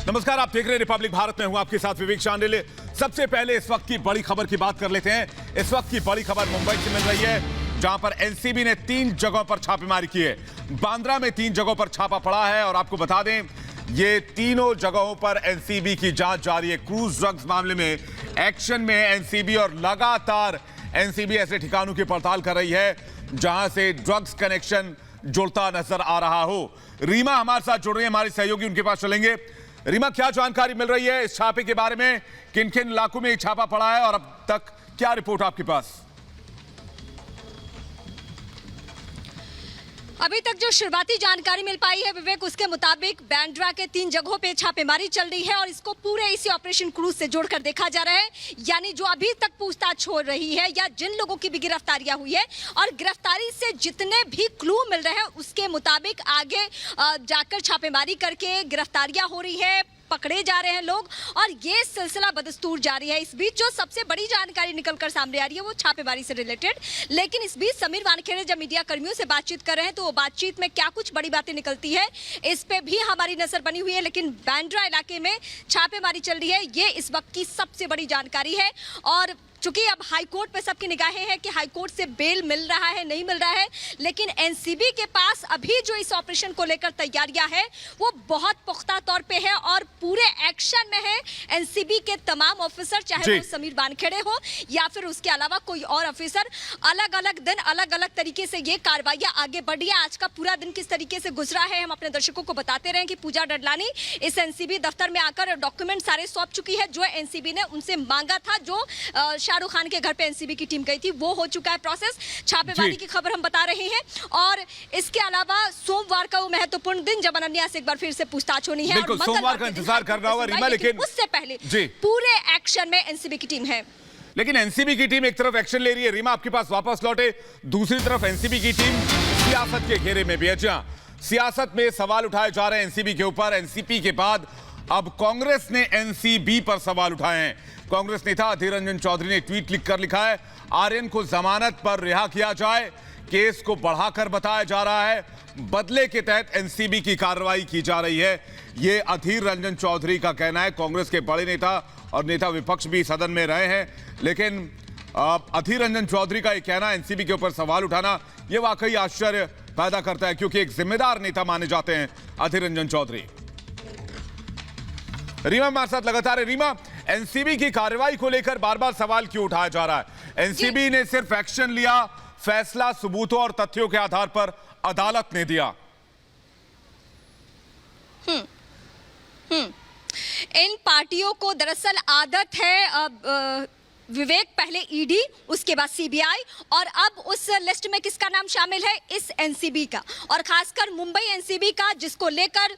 नमस्कार, आप देख रहे हैं रिपब्लिक भारत में, हूं आपके साथ विवेक चांडिल। सबसे पहले इस वक्त की बड़ी खबर की बात कर लेते हैं। इस वक्त की बड़ी खबर मुंबई से मिल रही है, जहां पर एनसीबी ने 3 जगहों पर छापेमारी की है। बांद्रा में 3 जगहों पर छापा पड़ा है और आपको बता दें, ये तीनों जगहों पर एनसीबी की जांच जारी है। क्रूज ड्रग्स मामले में एक्शन में एनसीबी और लगातार एनसीबी ऐसे ठिकानों की पड़ताल कर रही है जहां से ड्रग्स कनेक्शन जुड़ता नजर आ रहा हो। रीमा हमारे साथ जुड़ रही है, हमारी सहयोगी, उनके पास चलेंगे। रीमा, क्या जानकारी मिल रही है इस छापे के बारे में? किन किन इलाकों में छापा पड़ा है और अब तक क्या रिपोर्ट आपके पास? अभी तक जो शुरुआती जानकारी मिल पाई है विवेक, उसके मुताबिक बांद्रा के 3 जगहों पे छापेमारी चल रही है और इसको पूरे इसी ऑपरेशन क्रूज से जोड़कर देखा जा रहा है। यानी जो अभी तक पूछताछ हो रही है या जिन लोगों की भी गिरफ्तारियां हुई है और गिरफ्तारी से जितने भी क्लू मिल रहे हैं उसके मुताबिक आगे जाकर छापेमारी करके गिरफ्तारियां हो रही है, पकड़े जा रहे हैं लोग और ये सिलसिला बदस्तूर जारी है। इस बीच जो सबसे बड़ी जानकारी निकलकर सामने आ रही है वो छापेमारी से रिलेटेड, लेकिन इस बीच समीर वानखेड़े जब मीडिया कर्मियों से बातचीत कर रहे हैं तो वो बातचीत में क्या कुछ बड़ी बातें निकलती है इस पे भी हमारी नजर बनी हुई है। लेकिन बांद्रा इलाके में छापेमारी चल रही है, ये इस वक्त की सबसे बड़ी जानकारी है। और चूंकि अब हाईकोर्ट पे सबकी निगाहें हैं कि हाईकोर्ट से बेल मिल रहा है नहीं मिल रहा है, लेकिन एनसीबी के पास अभी जो इस ऑपरेशन को लेकर तैयारियां हैं वो बहुत पुख्ता तौर पे है और पूरे एक्शन में है एनसीबी के तमाम ऑफिसर, चाहे वो समीर वानखेड़े हो या फिर उसके अलावा कोई और ऑफिसर। अलग अलग दिन अलग अलग तरीके से ये कार्रवाइयां आगे बढ़ी है। आज का पूरा दिन किस तरीके से गुजरा है हम अपने दर्शकों को बताते रहे कि पूजा डडलानी इस एनसीबी दफ्तर में आकर डॉक्यूमेंट सारे सौंप चुकी है जो एनसीबी ने उनसे मांगा था, जो शाहरुख खान के घर पे एनसीबी की टीम गई थी, वो हो चुका है प्रोसेस। छापेमारी की खबर हम बता रहे हैं और इसके अलावा सोमवार का वो महत्वपूर्ण दिन जब अनन्या से एक बार फिर से पूछताछ होनी है। बिल्कुल, सोमवार का इंतजार करना होगा रीमा, लेकिन उससे पहले पूरे एक्शन में एनसीबी की टीम है। लेकिन एनसीबी की टीम एक तरफ एक्शन ले रही है, रीमा आपके पास वापस लौटे, दूसरी तरफ एनसीबी की टीम सियासत के घेरे में भी है। जहां सियासत में सवाल उठाए जा रहे हैं एनसीबी के ऊपर। एनसीपी के बाद अब कांग्रेस ने एनसीबी पर सवाल उठाए हैं। कांग्रेस नेता अधीर रंजन चौधरी ने ट्वीट लिखकर लिखा है, आर्यन को जमानत पर रिहा किया जाए, केस को बढ़ाकर बताया जा रहा है, बदले के तहत एनसीबी की कार्रवाई की जा रही है। यह अधीर रंजन चौधरी का कहना है। कांग्रेस के बड़े नेता और नेता विपक्ष भी सदन में रहे हैं, लेकिन अधीर रंजन चौधरी का यह कहना, एनसीबी के ऊपर सवाल उठाना, यह वाकई आश्चर्य पैदा करता है क्योंकि एक जिम्मेदार नेता माने जाते हैं अधीर रंजन चौधरी। रीमा हमारे साथ लगातार है। रीमा, एनसीबी की कार्रवाई को लेकर बार बार सवाल क्यों उठाया जा रहा है? एनसीबी ने सिर्फ एक्शन लिया, फैसला सबूतों और तथ्यों के आधार पर अदालत ने दिया। इन पार्टियों को दरअसल आदत है विवेक, पहले ईडी, उसके बाद सीबीआई और अब उस लिस्ट में किसका नाम शामिल है? इस एनसीबी का, और खासकर मुंबई एनसीबी का, जिसको लेकर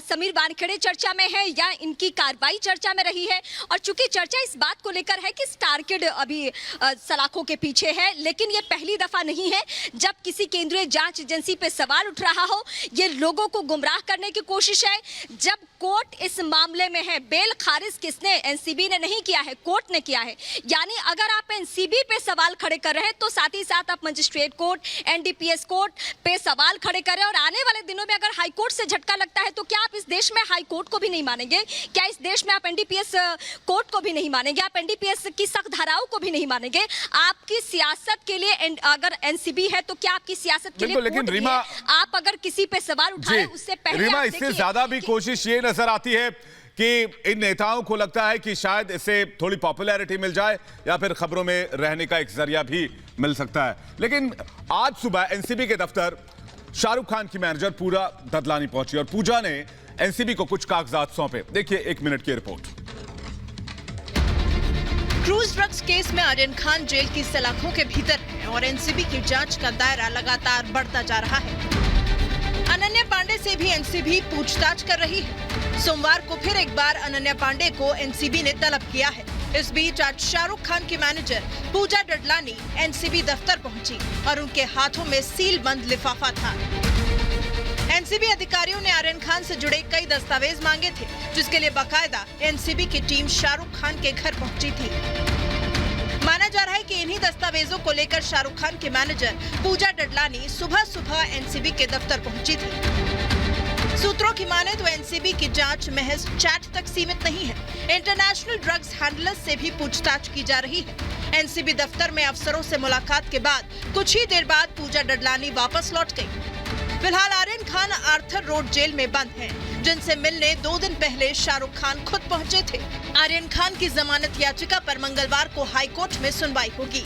समीर वानखेड़े चर्चा में है या इनकी कार्रवाई चर्चा में रही है। और चूंकि चर्चा इस बात को लेकर है कि स्टारकिड अभी सलाखों के पीछे है, लेकिन ये पहली दफा नहीं है जब किसी केंद्रीय जांच एजेंसी पे सवाल उठ रहा हो। ये लोगों को गुमराह करने की कोशिश है। जब कोर्ट इस मामले में है, बेल खारिज किसने? एनसीबी ने नहीं किया है, कोर्ट ने किया है। यानी अगर आप एनसीबी पे सवाल खड़े कर रहे हैं तो साथ ही साथ आप मजिस्ट्रेट कोर्ट, एनडीपीएस कोर्ट पे सवाल खड़े कर रहे हैं। और आने वाले दिनों में अगर हाई कोर्ट से झटका लगता है तो क्या आप इस देश में हाई कोर्ट को भी नहीं मानेंगे? क्या इस देश में आप एनडीपीएस कोर्ट को भी नहीं मानेंगे? आप एनडीपीएस की सख्त धाराओं को भी नहीं मानेंगे? आपकी सियासत के लिए अगर एनसीबी है तो क्या आपकी सियासत के लिए? लेकिन रीमा, आप अगर किसी पे सवाल उठाए उससे पहले रीमा, इससे ज्यादा भी कोशिश ये नजर आती है कि इन नेताओं को लगता है कि शायद इससे थोड़ी पॉपुलैरिटी मिल जाए या फिर खबरों में रहने का एक जरिया भी मिल सकता है। लेकिन आज सुबह एनसीबी के दफ्तर शाहरुख खान की मैनेजर पूजा ददलानी पहुंची और पूजा ने एनसीबी को कुछ कागजात सौंपे। देखिए 1 मिनट की रिपोर्ट। क्रूज ड्रग्स केस में आर्यन खान जेल की सलाखों के भीतर है और एनसीबी की जांच का दायरा लगातार बढ़ता जा रहा है। अनन्या पांडे से भी एनसीबी पूछताछ कर रही है। सोमवार को फिर एक बार अनन्या पांडे को एनसीबी ने तलब किया है। इस बीच आज शाहरुख खान की मैनेजर पूजा डडलानी एनसीबी दफ्तर पहुंची और उनके हाथों में सील बंद लिफाफा था। एनसीबी अधिकारियों ने आर्यन खान से जुड़े कई दस्तावेज मांगे थे, जिसके लिए बाकायदा एनसीबी की टीम शाहरुख खान के घर पहुंची थी। माना जा रहा है कि इन्हीं दस्तावेजों को लेकर शाहरुख खान के मैनेजर पूजा डडलानी सुबह सुबह एनसीबी के दफ्तर पहुंची थी। सूत्रों की माने तो एनसीबी की जांच महज चैट तक सीमित नहीं है। इंटरनेशनल ड्रग्स हैंडलर्स से भी पूछताछ की जा रही है। एनसीबी दफ्तर में अफसरों से मुलाकात के बाद कुछ ही देर बाद पूजा डडलानी वापस लौट गई। फिलहाल Aryan Khan Arthur road jail में बंद हैं, जिनसे मिलने 2 दिन पहले शाहरुख खान खुद पहुंचे थे। आर्यन खान की जमानत याचिका पर मंगलवार को हाई कोर्ट में सुनवाई होगी।